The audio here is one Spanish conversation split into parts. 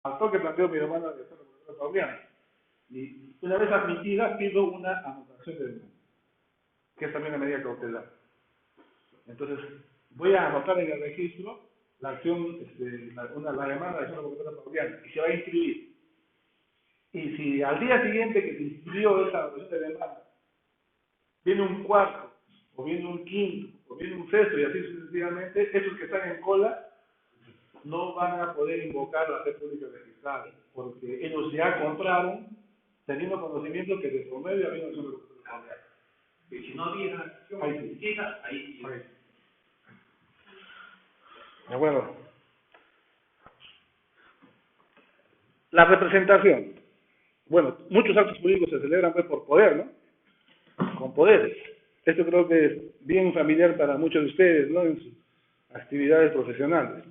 al toque planteo mi demanda de hacer la procuratura pauliana. Y una vez admitida, pido una anotación de demanda, que es también una medida cautelar. Entonces, voy a anotar en el registro la acción, la demanda de hacer la procuratura pauliana, y se va a inscribir. Y si al día siguiente que se inscribió esa anotación de demanda, viene un cuarto, o viene un quinto, o viene un sexto, y así sucesivamente, esos que están en cola no van a poder invocar la red pública registrada, porque ellos ya compraron, teniendo conocimiento que de promedio había una sola procuratura. Y si no había acción admitida, ahí sí. De acuerdo. La representación. Bueno, muchos actos jurídicos se celebran pues por poder, ¿no? Con poderes. Esto creo que es bien familiar para muchos de ustedes, ¿no? En sus actividades profesionales.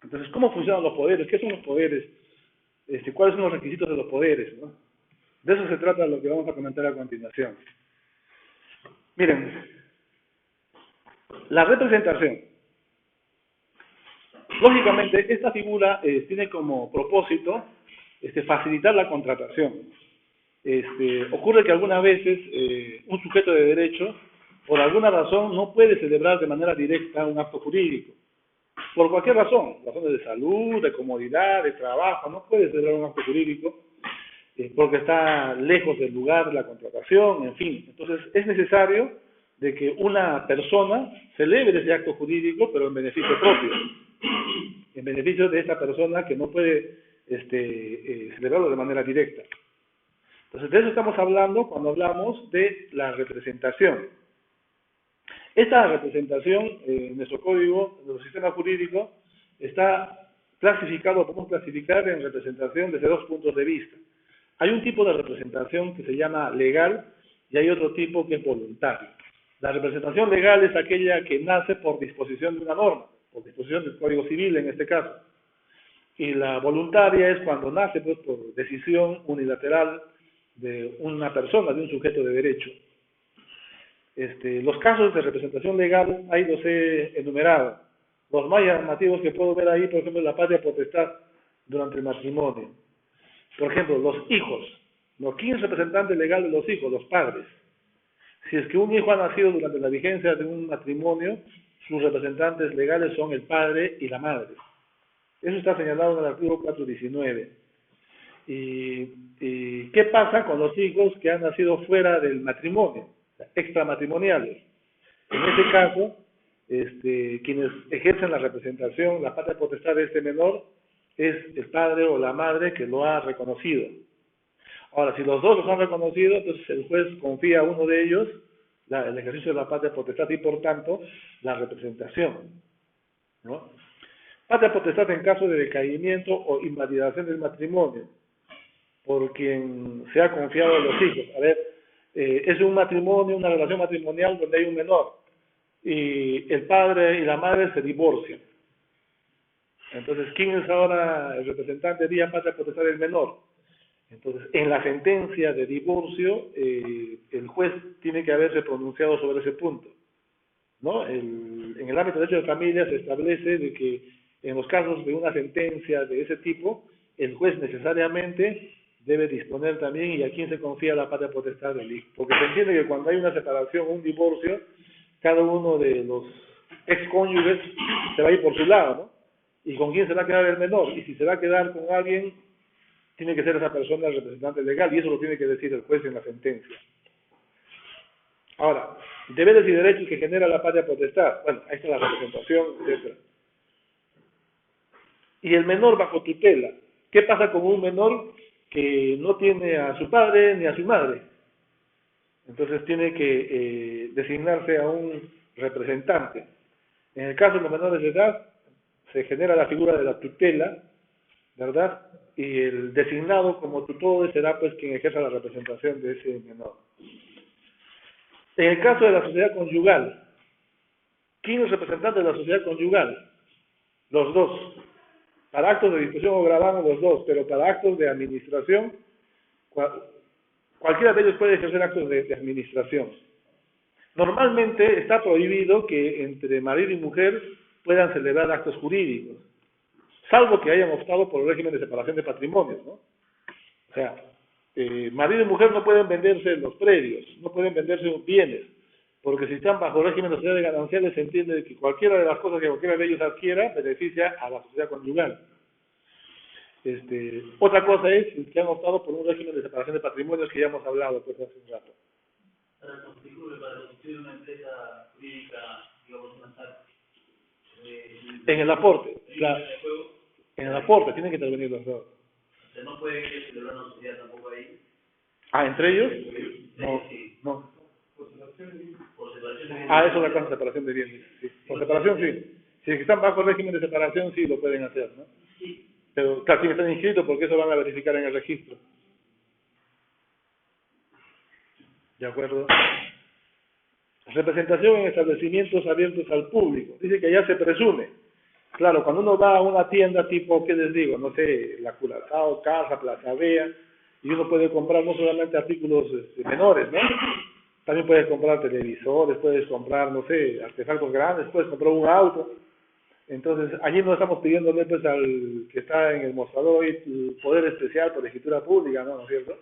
Entonces, ¿cómo funcionan los poderes? ¿Qué son los poderes? ¿Cuáles son los requisitos de los poderes, ¿no? De eso se trata lo que vamos a comentar a continuación. Miren, la representación. Lógicamente, esta figura tiene como propósito facilitar la contratación. Ocurre que algunas veces un sujeto de derecho, por alguna razón, no puede celebrar de manera directa un acto jurídico. Por cualquier razón, razones de salud, de comodidad, de trabajo, no puede celebrar un acto jurídico porque está lejos del lugar de la contratación, en fin. Entonces, es necesario de que una persona celebre ese acto jurídico, pero en beneficio propio, en beneficio de esa persona que no puede celebrarlo de manera directa. Entonces, de eso estamos hablando cuando hablamos de la representación. Esta representación, en nuestro código, en nuestro sistema jurídico, está clasificado, podemos clasificar en representación desde dos puntos de vista. Hay un tipo de representación que se llama legal y hay otro tipo que es voluntario. La representación legal es aquella que nace por disposición de una norma, por disposición del Código Civil en este caso. Y la voluntaria es cuando nace pues, por decisión unilateral de una persona, de un sujeto de derecho. Los casos de representación legal, ahí los he enumerado. Los más llamativos que puedo ver ahí, por ejemplo, la patria potestad durante el matrimonio. Por ejemplo, los hijos. ¿Quién es representante legal de los hijos? Los padres. Si es que un hijo ha nacido durante la vigencia de un matrimonio, sus representantes legales son el padre y la madre. Eso está señalado en el artículo 419. ¿Y qué pasa con los hijos que han nacido fuera del matrimonio? Extramatrimoniales. En este caso, quienes ejercen la representación, la patria potestad de este menor, es el padre o la madre que lo ha reconocido. Ahora, si los dos los han reconocido, entonces el juez confía a uno de ellos el ejercicio de la patria potestad y, por tanto, la representación, ¿no? Patria potestad en caso de decaimiento o invalidación del matrimonio, por quien se ha confiado a los hijos. A ver, es un matrimonio, una relación matrimonial donde hay un menor, y el padre y la madre se divorcian. Entonces, ¿quién es ahora el representante vía patria potestad del menor? Entonces, en la sentencia de divorcio, el juez tiene que haberse pronunciado sobre ese punto, ¿no? En el ámbito de derecho de familia se establece de que en los casos de una sentencia de ese tipo, el juez necesariamente debe disponer también y a quién se confía la patria potestad del hijo. Porque se entiende que cuando hay una separación o un divorcio, cada uno de los excónyuges se va a ir por su lado, ¿no? ¿Y con quién se va a quedar el menor? Y si se va a quedar con alguien, tiene que ser esa persona el representante legal, y eso lo tiene que decir el juez en la sentencia. Ahora, deberes y derechos que genera la patria potestad. Bueno, ahí está la representación, etc. Y el menor bajo tutela. ¿Qué pasa con un menor que no tiene a su padre ni a su madre? Entonces tiene que designarse a un representante. En el caso de los menores de edad, se genera la figura de la tutela, ¿verdad? Y el designado como tutor será pues quien ejerza la representación de ese menor. En el caso de la sociedad conyugal, ¿quién es representante de la sociedad conyugal? Los dos. Para actos de disposición o gravamen, los dos, pero para actos de administración, cualquiera de ellos puede ejercer actos de administración. Normalmente está prohibido que entre marido y mujer puedan celebrar actos jurídicos. salvo que hayan optado por el régimen de separación de patrimonios, ¿no? O sea, marido y mujer no pueden venderse los predios, no pueden venderse los bienes, porque si están bajo régimen de sociedades gananciales se entiende que cualquiera de las cosas que cualquiera de ellos adquiera beneficia a la sociedad conyugal. Otra cosa es que han optado por un régimen de separación de patrimonios que ya hemos hablado pues, hace un rato. Para constituir una empresa jurídica, digamos, una SAT, en el aporte, claro. En el aporte, tienen que intervenir los dos. O sea, no puede celebrar una sociedad tampoco ahí. Ah, ¿entre ellos? No, no. Ah, eso es la cosa de separación de bienes. Sí. Por separación, sí. Si están bajo el régimen de separación, sí lo pueden hacer, ¿no? Pero claro, tienen que estar inscritos porque eso van a verificar en el registro. ¿De acuerdo? Representación en establecimientos abiertos al público. Dice que ya se presume. Claro, cuando uno va a una tienda tipo, ¿qué les digo? No sé, la Curazao, Casa, Plaza Vea, y uno puede comprar no solamente artículos menores, ¿no? También puedes comprar televisores, puedes comprar, no sé, artefactos grandes, puedes comprar un auto. Entonces, allí no estamos pidiéndole pues al que está en el mostrador hoy el poder especial por escritura pública, ¿no? ¿No es cierto?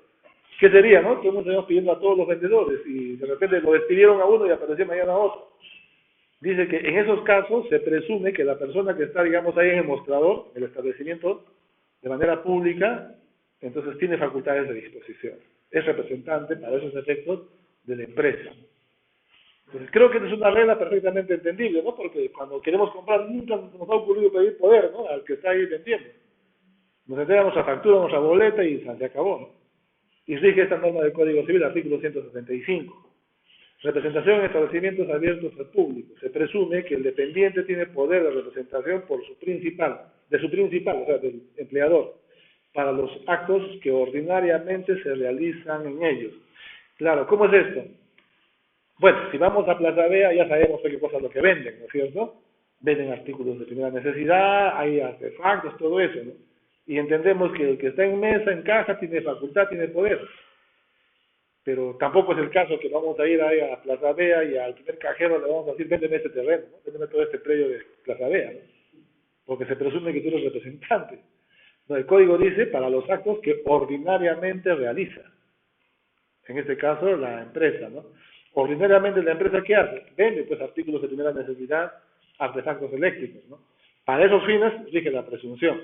¿Qué sería, no? Todo el mundo estamos pidiendo a todos los vendedores y de repente lo despidieron a uno y apareció mañana a otro. Dice que en esos casos se presume que la persona que está, digamos, ahí en el mostrador, en el establecimiento, de manera pública, entonces tiene facultades de disposición. Es representante para esos efectos de la empresa. Entonces creo que esa es una regla perfectamente entendible, ¿no? Porque cuando queremos comprar nunca nos ha ocurrido pedir poder, ¿no? Al que está ahí vendiendo. Nos entrega nuestra factura, nuestra boleta y se acabó, ¿no? Y rige esta norma del Código Civil, artículo 175. Representación en establecimientos abiertos al público. Se presume que el dependiente tiene poder de representación por su principal, o sea, del empleador, para los actos que ordinariamente se realizan en ellos. Claro, ¿cómo es esto? Bueno, si vamos a Plaza Vea ya sabemos qué cosas es lo que venden, ¿no es cierto? Venden artículos de primera necesidad, hay artefactos, todo eso, ¿no? Y entendemos que el que está en mesa, en caja, tiene facultad, tiene poder. Pero tampoco es el caso que vamos a ir ahí a Plaza Vea y al primer cajero le vamos a decir, véndeme este terreno, ¿no? Véndeme todo este predio de Plaza Vea, ¿no? Porque se presume que tú eres representante. No, el código dice para los actos que ordinariamente realiza. En este caso, la empresa, ¿no? Ordinariamente la empresa, ¿qué hace? Vende, pues, artículos de primera necesidad, artefactos eléctricos, ¿no? Para esos fines rige la presunción.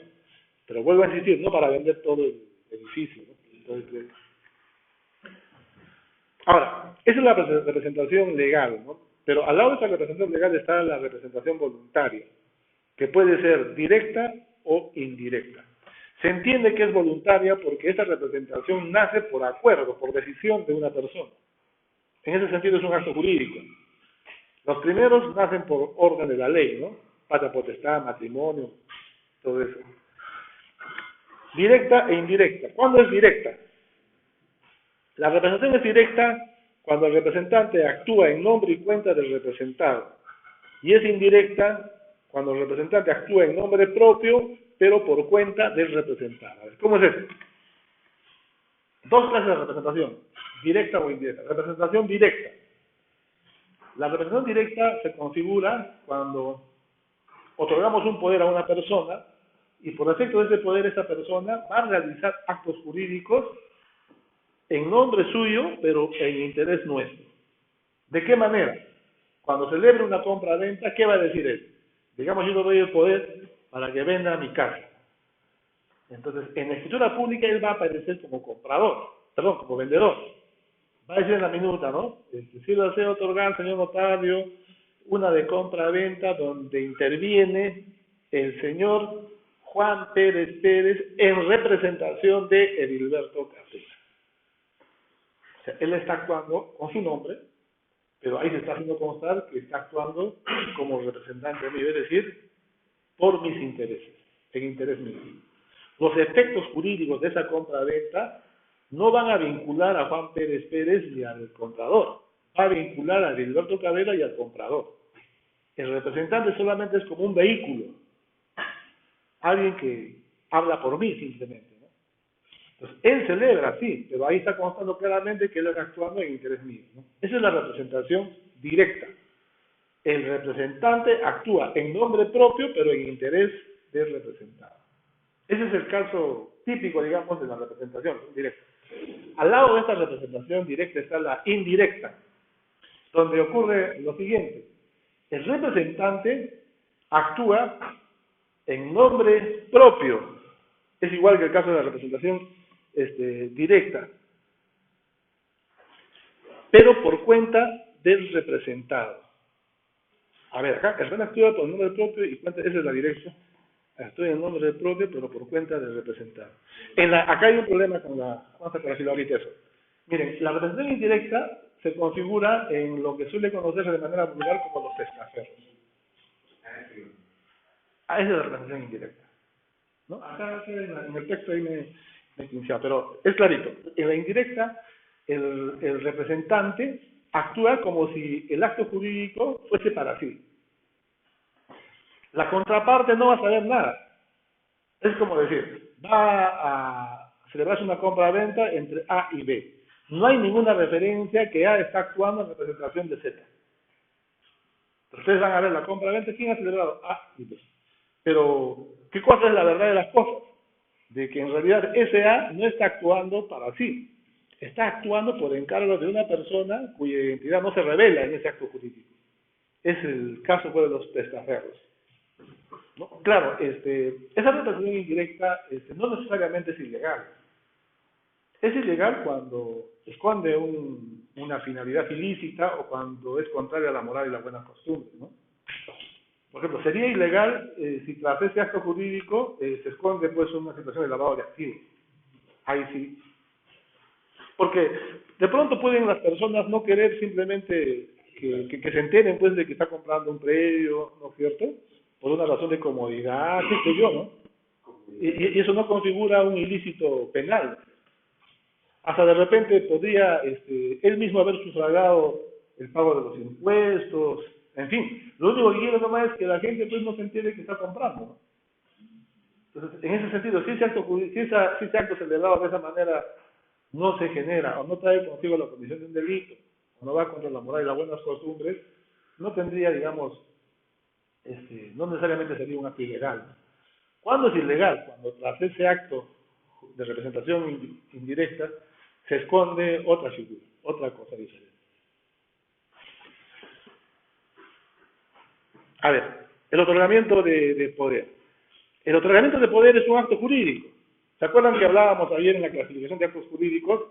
Pero vuelvo a insistir, no para vender todo el edificio, ¿no? Entonces, ahora, esa es la representación legal, ¿no? Pero al lado de esa representación legal está la representación voluntaria, que puede ser directa o indirecta. Se entiende que es voluntaria porque esta representación nace por acuerdo, por decisión de una persona. En ese sentido es un acto jurídico. Los primeros nacen por orden de la ley, ¿no? Patria potestad, matrimonio, todo eso. Directa e indirecta. ¿Cuándo es directa? La representación es directa cuando el representante actúa en nombre y cuenta del representado. Y es indirecta cuando el representante actúa en nombre propio, pero por cuenta del representado. ¿Cómo es eso? Dos clases de representación, directa o indirecta. Representación directa. La representación directa se configura cuando otorgamos un poder a una persona y por efecto de ese poder esa persona va a realizar actos jurídicos en nombre suyo, pero en interés nuestro. ¿De qué manera? Cuando celebre una compra-venta, ¿qué va a decir él? Digamos, yo le doy el poder para que venda mi casa. Entonces, en la escritura pública él va a aparecer como como vendedor. Va a decir en la minuta, ¿no? Si lo desea otorgar, señor notario, una de compra-venta donde interviene el señor Juan Pérez Pérez en representación de Edilberto Cabrera. O sea, él está actuando con su nombre, pero ahí se está haciendo constar que está actuando como representante mío, es decir, por mis intereses, en interés mío. Los efectos jurídicos de esa compra-venta no van a vincular a Juan Pérez Pérez y al comprador, va a vincular a Edilberto Cabrera y al comprador. El representante solamente es como un vehículo, alguien que habla por mí simplemente, ¿no? Entonces, él celebra, sí, pero ahí está constando claramente que él está actuando en interés mío, ¿no? Esa es la representación directa. El representante actúa en nombre propio, pero en interés del representado. Ese es el caso típico, digamos, de la representación directa. Al lado de esta representación directa está la indirecta, donde ocurre lo siguiente. El representante actúa en nombre propio. Es igual que el caso de la representación directa, pero por cuenta del representado. A ver, acá el REN actúa por nombre propio y cuenta, esa es la directa. Actúa en nombre propio, pero por cuenta del representado. Acá hay un problema con la... Vamos a corregirlo ahorita eso. Miren, la representación indirecta se configura en lo que suele conocerse de manera vulgar como los testaferros. Esa es la representación indirecta, ¿no? Acá en el texto ahí me quinceaba, pero es clarito. En la indirecta, el representante actúa como si el acto jurídico fuese para sí. La contraparte no va a saber nada. Es como decir, va a celebrarse una compra-venta entre A y B. No hay ninguna referencia que A está actuando en representación de Z. Ustedes van a ver la compra-venta, ¿quién ha celebrado? A y B. Pero, ¿qué cosa es la verdad de las cosas? De que en realidad ese A no está actuando para sí. Está actuando por encargo de una persona cuya identidad no se revela en ese acto jurídico. Es el caso pues, de los testaferros. ¿No? Claro, esa representación indirecta no necesariamente es ilegal. Es ilegal cuando esconde una finalidad ilícita o cuando es contraria a la moral y las buenas costumbres, ¿no? Por ejemplo, sería ilegal si tras ese acto jurídico se esconde pues una situación de lavado de activos. Ahí sí. Porque de pronto pueden las personas no querer simplemente que se enteren pues de que está comprando un predio, ¿no es cierto? Por una razón de comodidad, qué sé yo, ¿no? Y eso no configura un ilícito penal. Hasta de repente podría él mismo haber sufragado el pago de los impuestos, en fin. Lo único que quiero nomás es que la gente pues no se entere que está comprando, ¿no? Entonces, en ese sentido, si ese acto celebrado de esa manera no se genera o no trae consigo la comisión de un delito, o no va contra la moral y las buenas costumbres, no tendría, digamos, no necesariamente sería un acto ilegal. ¿Cuándo es ilegal? Cuando tras ese acto de representación indirecta se esconde otra figura, otra cosa diferente. A ver, el otorgamiento de poder. El otorgamiento de poder es un acto jurídico. ¿Se acuerdan que hablábamos ayer en la clasificación de actos jurídicos?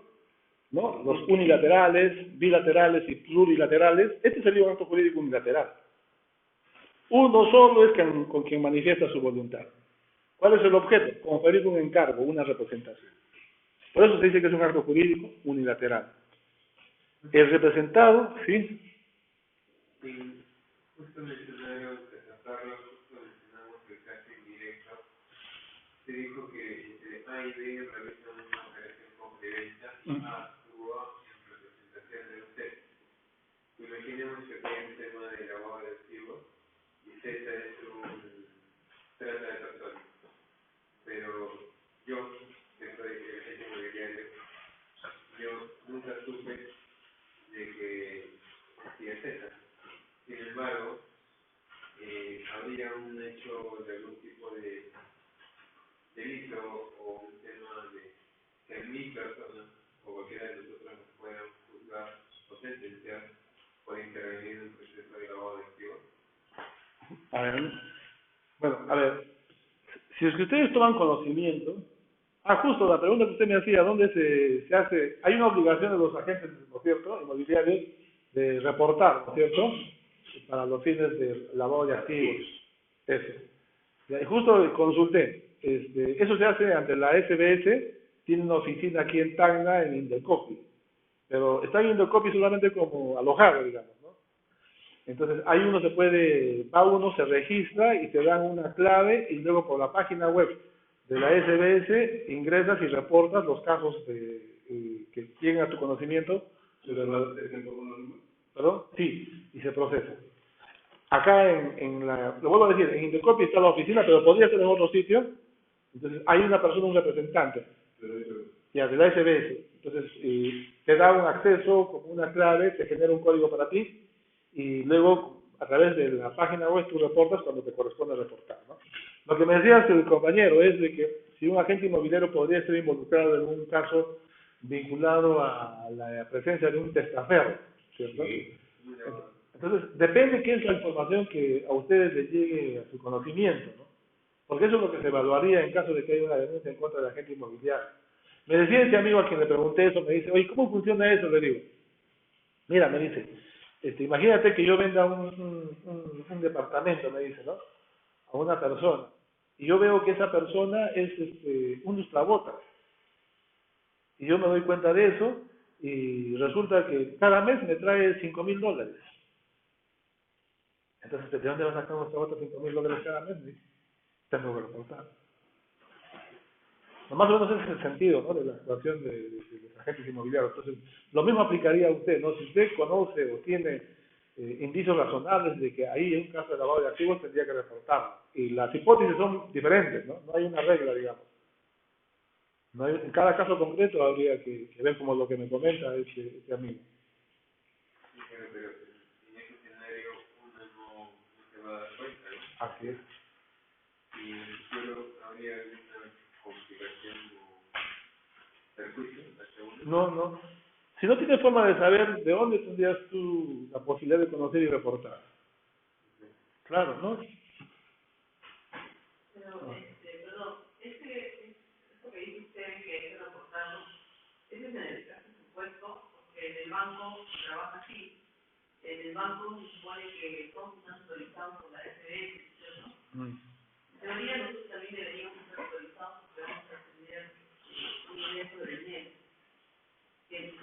¿No? Los unilaterales, bilaterales y plurilaterales. Este sería un acto jurídico unilateral. Uno solo es con quien manifiesta su voluntad. ¿Cuál es el objeto? Conferir un encargo, una representación. Por eso se dice que es un acto jurídico unilateral. El representado, ¿sí? Sí, justo mencionaron tratarlo, justo mencionamos el caso indirecto. Se dijo que entre A y B realizan una operación complementa, A actúa en representación de usted. Imaginemos que hay un tema de lavado de activos y Z es un trata de personas. Pero yo, que soy agente inmobiliario, yo nunca supe de que hacía Z. Sin embargo, habría un hecho de algún tipo de delito o un tema de que a mi persona o cualquiera de nosotros nos puedan juzgar o sentenciar por intervenir en un proceso de lavado de activos. A ver, bueno, a ver, si es que ustedes toman conocimiento, justo la pregunta que usted me hacía, ¿dónde se hace? Hay una obligación de los agentes, ¿no es cierto?, inmobiliarios, de reportar, ¿no es cierto?, para los fines de lavado de activos. Eso. Y justo consulté, eso se hace ante la SBS, tiene una oficina aquí en Tacna, en Indecopi, pero está en Indecopi solamente como alojado, digamos, ¿no? Entonces, ahí uno se registra y te dan una clave y luego por la página web de la SBS ingresas y reportas los casos que lleguen a tu conocimiento. ¿Perdón? Sí, y se procesa. Acá lo vuelvo a decir, en Indecopi está la oficina, pero podría ser en otro sitio. Entonces, hay una persona, un representante, ya, de la SBS. Entonces, te da un acceso como una clave, te genera un código para ti, y luego, a través de la página web, tú reportas cuando te corresponde reportar, ¿no? Lo que me decía el compañero es de que si un agente inmobiliario podría estar involucrado en un caso vinculado a la presencia de un testaferro, ¿cierto? Entonces, depende qué es la información que a ustedes les llegue a su conocimiento, ¿no? Porque eso es lo que se evaluaría en caso de que haya una denuncia en contra del agente inmobiliario. Me decía ese amigo a quien le pregunté eso, me dice, oye, ¿cómo funciona eso? Le digo, mira, me dice, imagínate que yo venda un departamento, me dice, ¿no? A una persona, y yo veo que esa persona es un lustrabotas, y yo me doy cuenta de eso, y resulta que cada mes me trae $5.000. Entonces, ¿de dónde vas a sacar un lustrabotas $5.000 cada mes? Me dice, tengo que reportar. Más o menos ese es el sentido, ¿no?, de la actuación de los agentes inmobiliarios. Entonces, lo mismo aplicaría a usted, ¿no? Si usted conoce o tiene indicios razonables de que ahí hay un caso de lavado de activos, tendría que reportarlo. Y las hipótesis son diferentes, ¿no? No hay una regla, digamos. No hay, en cada caso concreto habría que ver como lo que me comenta este amigo. Pero en ese escenario uno no se va a dar cuenta, ¿no? Así es. Y en el suelo habría alguna complicación o perjuicio hacia uno. No. Si no tienes forma de saber, ¿de dónde tendrías tú la posibilidad de conocer y reportar? Claro, ¿no? Pero, perdón, esto que dice usted que hay que reportarlo, ese es en el caso supuesto, porque en el banco trabaja así. En el banco se supone que todos están autorizados por la SBS, ¿cierto? En teoría nosotros también deberíamos estar autorizados porque vamos a tener un ingreso de dinero.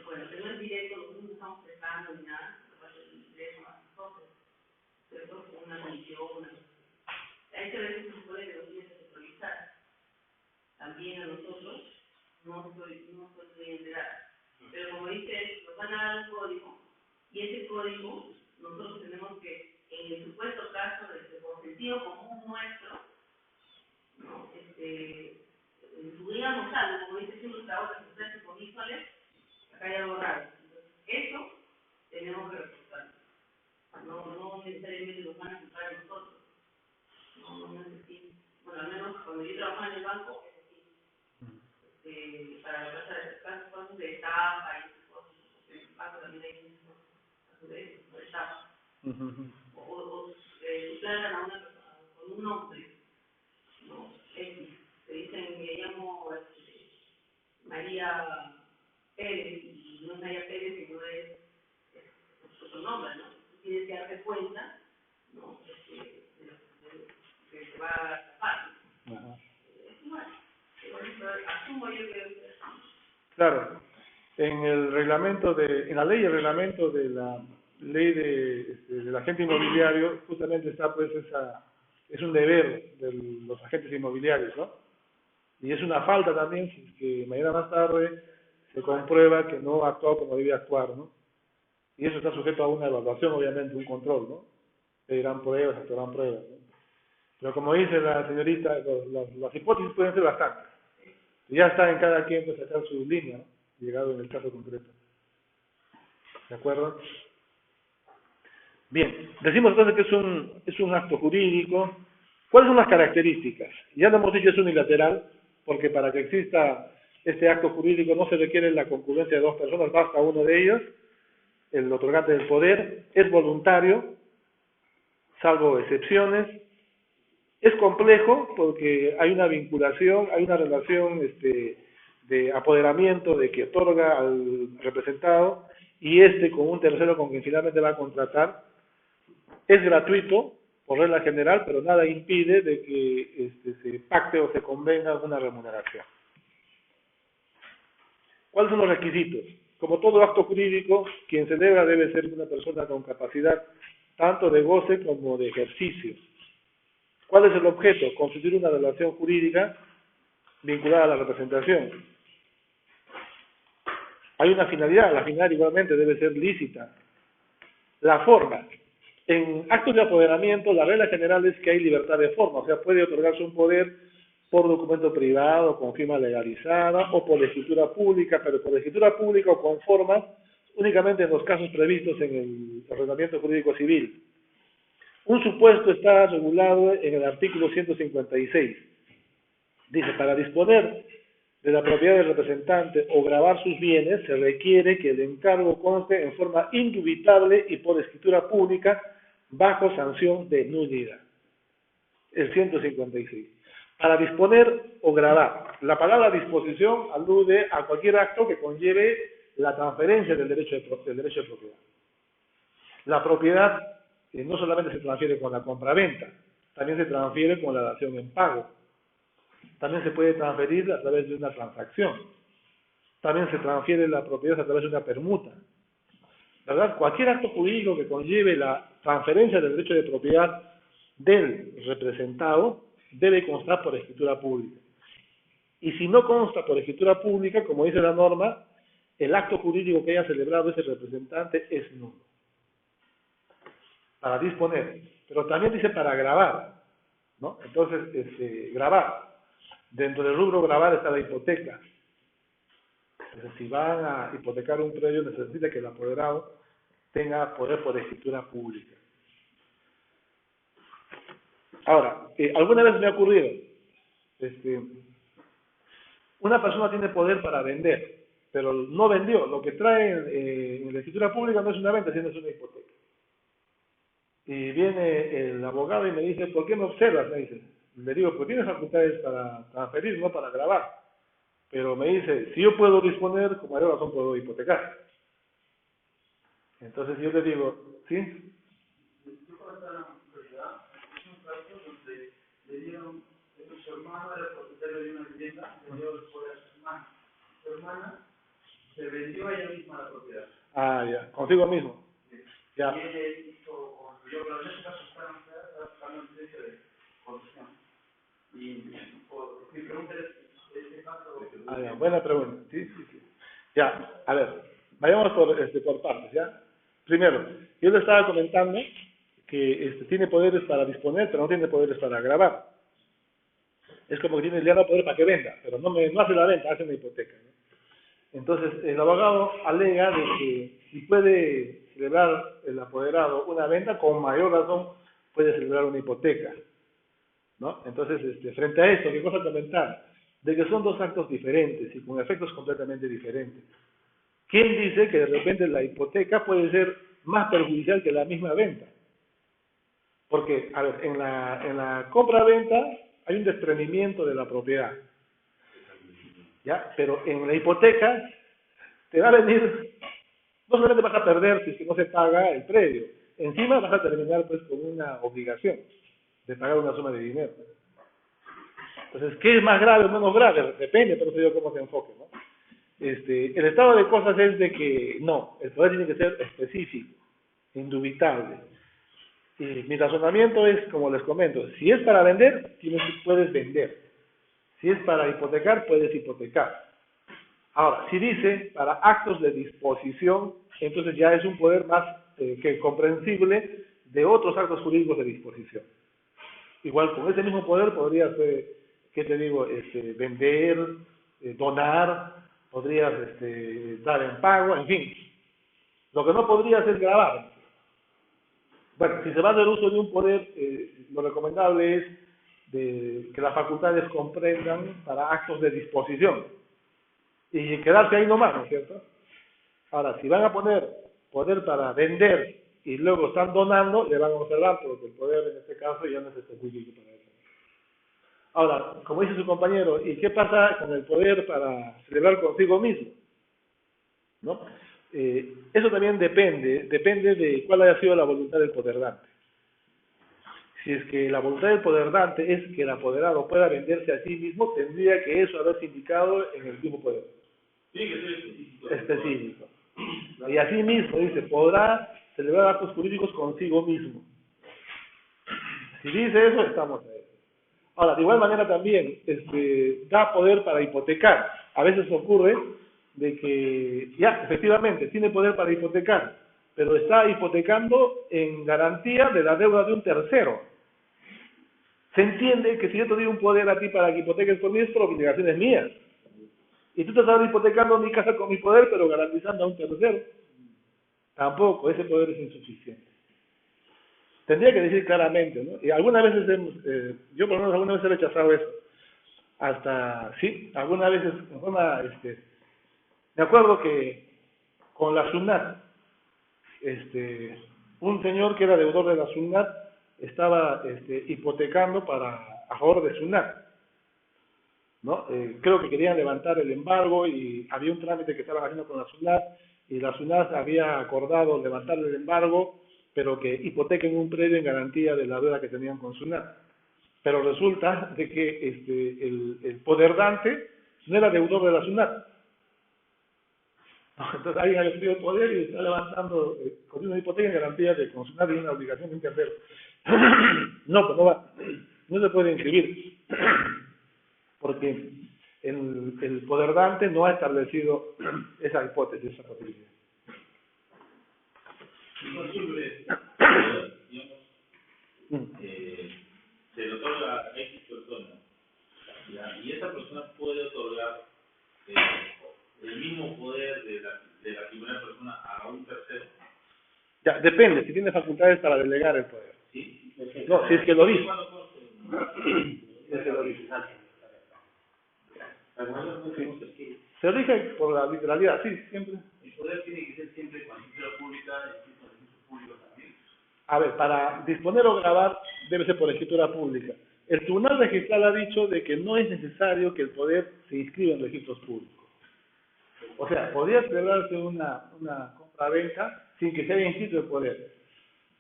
Bueno, que no es directo, nosotros no estamos prestando ni nada, va a ser un ingreso a nosotros, ¿cierto? Una comisión, hay que ver si se supone que nos tiene que supervisar. También a nosotros no estoy enterada. Pero como dice, nos van a dar un código, y ese código nosotros tenemos que, en el supuesto caso de que por sentido común nuestro, ¿no? Subíamos algo, como dice siempre la otra, que está por soles, acá hay algo raro. Entonces, eso tenemos que reportarlo. No necesariamente nos van a culpar a nosotros. No es así. Bueno, al menos cuando yo trabajaba en el banco, es así. Para pasar casos de estafa y esas cosas, en el banco también hay casos de estafa. O suplantan a una persona con un nombre, ¿no? Te dicen que llamo María Pérez, y no es María Pérez, sino es otro nombre, ¿no? Tú tienes que darte cuenta, ¿no? Que se va a tapar. Es igual. Asumo yo que Claro. En la ley y el reglamento de la ley del agente inmobiliario, justamente está pues es un deber de los agentes inmobiliarios, ¿no? Y es una falta también si es que mañana más tarde se comprueba que no ha actuado como debía actuar, ¿no? Y eso está sujeto a una evaluación, obviamente, un control, ¿no? Pedirán pruebas, actuarán pruebas, ¿no? Pero como dice la señorita, las hipótesis pueden ser bastantes. Ya está en cada quien pues sacar su línea, ¿no? Llegado en el caso concreto. ¿De acuerdo? Bien, decimos entonces que es un acto jurídico. ¿Cuáles son las características? Ya lo hemos dicho, es unilateral, porque para que exista este acto jurídico no se requiere la concurrencia de dos personas, basta uno de ellos, el otorgante del poder, es voluntario, salvo excepciones. Es complejo porque hay una vinculación, hay una relación de apoderamiento de que otorga al representado y con un tercero con quien finalmente va a contratar. Es gratuito por regla general, pero nada impide de que se pacte o se convenga alguna remuneración. ¿Cuáles son los requisitos? Como todo acto jurídico, quien celebra debe ser una persona con capacidad tanto de goce como de ejercicio. ¿Cuál es el objeto? Constituir una relación jurídica vinculada a la representación. Hay una finalidad, la finalidad igualmente debe ser lícita. La forma. En actos de apoderamiento, la regla general es que hay libertad de forma, o sea, puede otorgarse un poder por documento privado, con firma legalizada, o por escritura pública, pero por escritura pública o con forma, únicamente en los casos previstos en el ordenamiento jurídico civil. Un supuesto está regulado en el artículo 156. Dice, para disponer de la propiedad del representante o gravar sus bienes, se requiere que el encargo conste en forma indubitable y por escritura pública bajo sanción de nulidad. El 156. Para disponer o gravar. La palabra disposición alude a cualquier acto que conlleve la transferencia del derecho de propiedad. La propiedad no solamente se transfiere con la compraventa, también se transfiere con la dación en pago. También se puede transferir a través de una transacción. También se transfiere la propiedad a través de una permuta. ¿Verdad? Cualquier acto jurídico que conlleve la transferencia del derecho de propiedad del representado debe constar por escritura pública. Y si no consta por escritura pública, como dice la norma, el acto jurídico que haya celebrado ese representante es nulo. Para disponer. Pero también dice para gravar, ¿no? Entonces, gravar. Dentro del rubro gravar está la hipoteca. Entonces, si van a hipotecar un predio, necesita que el apoderado tenga poder por escritura pública. Ahora, alguna vez me ha ocurrido, una persona tiene poder para vender, pero no vendió. Lo que trae en la escritura pública no es una venta, sino es una hipoteca. Y viene el abogado y me dice, ¿por qué me observas? Me dice. Le digo, pues tienes facultades para transferir, no para gravar. Pero me dice, si yo puedo disponer, como mayor razón puedo hipotecar. Entonces yo le digo, ¿sí? Yo para estar en la autoridad, es un caso donde le dieron, su hermano era propietario de una vivienda, le dio el poder a su hermana. Su hermana se vendió a ella misma la propiedad. Ah, ya, consigo mismo. Sí. Ya. Y él hizo, construyó, pero en este caso está buscando el precio de construcción. Y mi pregunta es, ¿este caso? Ah, ya, buena pregunta. Sí. Ya, a ver, vayamos por partes, ¿ya? Primero, yo le estaba comentando que tiene poderes para disponer, pero no tiene poderes para gravar. Es como que tiene ya poder para que venda, pero no hace la venta, hace una hipoteca, ¿no? Entonces, el abogado alega de que si puede celebrar el apoderado una venta, con mayor razón puede celebrar una hipoteca, ¿no? Entonces, frente a esto, ¿qué cosa comentar? De que son dos actos diferentes y con efectos completamente diferentes. ¿Quién dice que de repente la hipoteca puede ser más perjudicial que la misma venta? Porque, a ver, en la compra-venta hay un desprendimiento de la propiedad, ¿ya? Pero en la hipoteca te va a venir, no solamente vas a perder si es que no se paga el predio, encima vas a terminar pues con una obligación de pagar una suma de dinero. Entonces, ¿qué es más grave o menos grave? Depende, pero eso yo cómo se enfoque, ¿no? El estado de cosas es de que no, el poder tiene que ser específico, indubitable. Y mi razonamiento es, como les comento, si es para vender, puedes vender. Si es para hipotecar, puedes hipotecar. Ahora, si dice para actos de disposición, entonces ya es un poder más que comprensible de otros actos jurídicos de disposición. Igual con ese mismo poder podrías, ¿qué te digo? Vender, donar, podrías dar en pago, en fin. Lo que no podrías es grabar. Bueno, si se va a hacer uso de un poder, lo recomendable es que las facultades comprendan para actos de disposición y quedarse ahí nomás, ¿no es cierto? Ahora, si van a poner poder para vender y luego están donando, le van a observar porque el poder en este caso ya no es específico para eso. Ahora, como dice su compañero, ¿y qué pasa con el poder para celebrar consigo mismo? ¿No? Eso también depende de cuál haya sido la voluntad del poderdante. Si es que la voluntad del poderdante es que el apoderado pueda venderse a sí mismo, tendría que eso haberse indicado en el mismo poder. Sí, que es específico. Específico. Y así mismo, dice, podrá celebrar actos jurídicos consigo mismo. Si dice eso, estamos ahí. Ahora, de igual manera también, da poder para hipotecar. A veces ocurre de que, ya, efectivamente, tiene poder para hipotecar, pero está hipotecando en garantía de la deuda de un tercero. Se entiende que si yo te doy un poder a ti para que hipoteques por mí, es por obligaciones mías. Y tú te estás hipotecando mi casa con mi poder, pero garantizando a un tercero. Tampoco, ese poder es insuficiente. Tendría que decir claramente, ¿no? Y algunas veces yo por lo menos alguna vez he rechazado eso. hasta, sí, algunas veces, me acuerdo que con la SUNAT, un señor que era deudor de la SUNAT estaba hipotecando a favor de SUNAT, ¿no? Creo que querían levantar el embargo y había un trámite que estaban haciendo con la SUNAT y la SUNAT había acordado levantar el embargo, pero que hipotequen un predio en garantía de la deuda que tenían con SUNAT. Pero resulta de que el poderdante no era deudor de la SUNAT. Entonces alguien ha recibido el poder y está levantando con una hipoteca en garantía de que con SUNAT tiene una obligación de un tercero. No, pues no va, no se puede inscribir, porque el poderdante no ha establecido esa hipótesis, esa posibilidad. Se le otorga a X persona, y esa persona puede otorgar el mismo poder de la primera persona a un tercero. Ya, depende, si tiene facultades para delegar el poder. ¿Sí? No, si es que lo dice. Si es que lo dice. Sí. Se rige por la literalidad, sí, siempre. El poder tiene que ser siempre con escritura pública, y con registro público también. A ver, para disponer o grabar debe ser por escritura pública. El Tribunal Registral ha dicho de que no es necesario que el poder se inscriba en registros públicos. O sea, podría celebrarse una compra-venta sin que se haya inscrito el poder.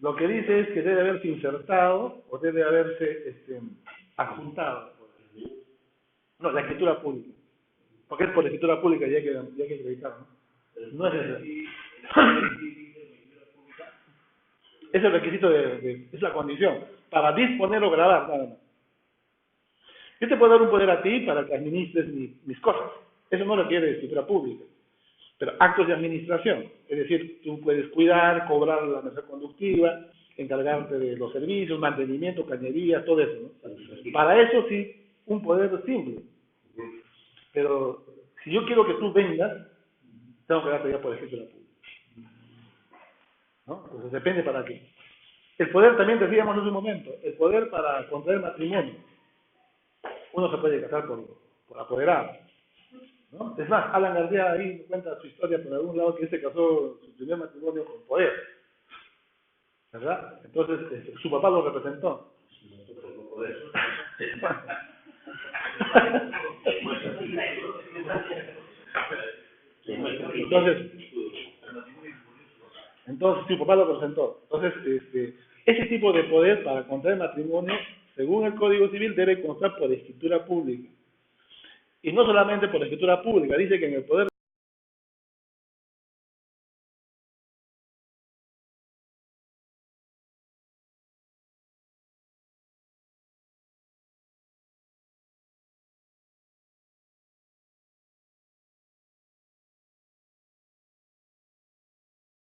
Lo que dice es que debe haberse insertado o debe haberse adjuntado. No, la escritura pública. Porque es por escritura pública y hay que acreditar, ¿no? No es necesario. Es el requisito es la condición para disponer o grabar, nada más. Yo te puedo dar un poder a ti para que administres mis cosas. Eso no requiere escritura pública. Pero actos de administración, es decir, tú puedes cuidar, cobrar la merced conductiva, encargarte de los servicios, mantenimiento, cañerías, todo eso, ¿no? Para eso sí, un poder simple. Pero si yo quiero que tú vendas, tengo que darte ya por escritura pública, ¿no? Entonces depende para qué. El poder también decíamos en un momento, el poder para contraer matrimonio. Uno se puede casar por apoderado, ¿no? Es más, Alan García ahí cuenta su historia por algún lado que él se casó su primer matrimonio con poder, ¿verdad? Entonces su papá lo representó. Entonces su papá lo representó. Entonces ese tipo de poder para contraer matrimonio, según el Código Civil, debe constar por escritura pública. Y no solamente por escritura pública, dice que en el poder